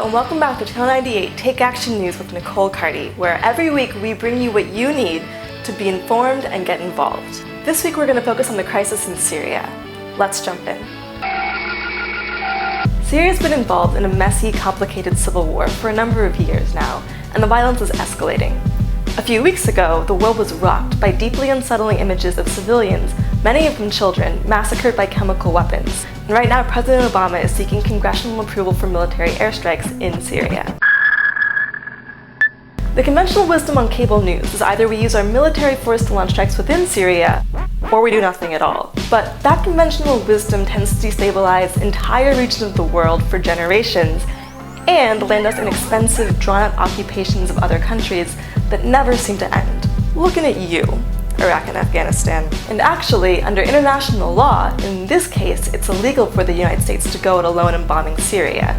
and welcome back to Channel 98 Take Action News with Nicole Carty, where every week we bring you what you need to be informed and get involved. This week we're going to focus on the crisis in Syria. Let's jump in. Syria's been involved in a messy, complicated civil war for a number of years now, and the violence is escalating. A few weeks ago, the world was rocked by deeply unsettling images of civilians, many of them children, massacred by chemical weapons. And right now, President Obama is seeking congressional approval for military airstrikes in Syria. The conventional wisdom on cable news is either we use our military force to launch strikes within Syria, or we do nothing at all. But that conventional wisdom tends to destabilize entire regions of the world for generations and land us in expensive, drawn-out occupations of other countries that never seem to end. Looking at you, Iraq and Afghanistan. And actually, under international law, in this case, it's illegal for the United States to go it alone in bombing Syria.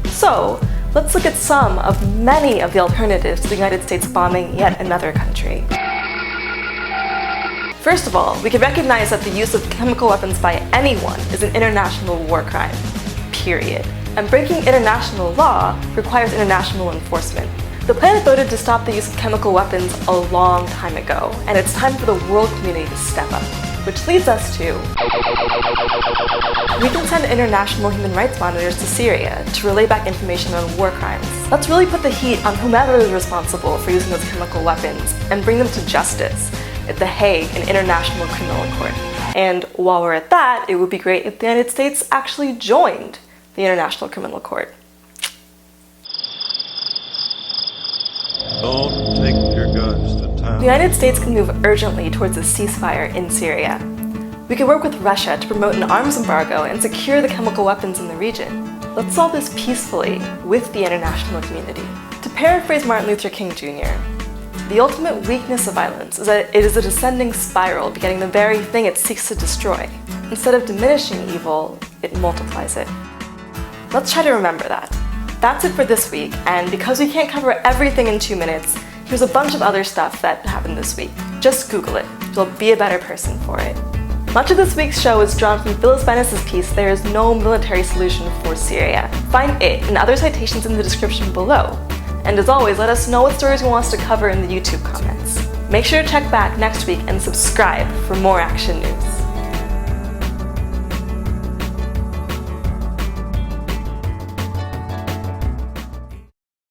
So, let's look at some of many of the alternatives to the United States bombing yet another country. First of all, we can recognize that the use of chemical weapons by anyone is an international war crime, period. And breaking international law requires international enforcement. The planet voted to stop the use of chemical weapons a long time ago, and it's time for the world community to step up. Which leads us to... we can send international human rights monitors to Syria to relay back information on war crimes. Let's really put the heat on whomever is responsible for using those chemical weapons and bring them to justice at The Hague, an international criminal court. And while we're at that, it would be great if the United States actually joined the International Criminal Court. Don't take your guns to town. The United States can move urgently towards a ceasefire in Syria. We can work with Russia to promote an arms embargo and secure the chemical weapons in the region. Let's solve this peacefully with the international community. To paraphrase Martin Luther King Jr., the ultimate weakness of violence is that it is a descending spiral begetting the very thing it seeks to destroy. Instead of diminishing evil, it multiplies it. Let's try to remember that. That's it for this week, and because we can't cover everything in 2 minutes, here's a bunch of other stuff that happened this week. Just Google it. You'll be a better person for it. Much of this week's show is drawn from Phyllis Bennis' piece, There is No Military Solution for Syria. Find it and other citations in the description below. And as always, let us know what stories you want us to cover in the YouTube comments. Make sure to check back next week and subscribe for more action news.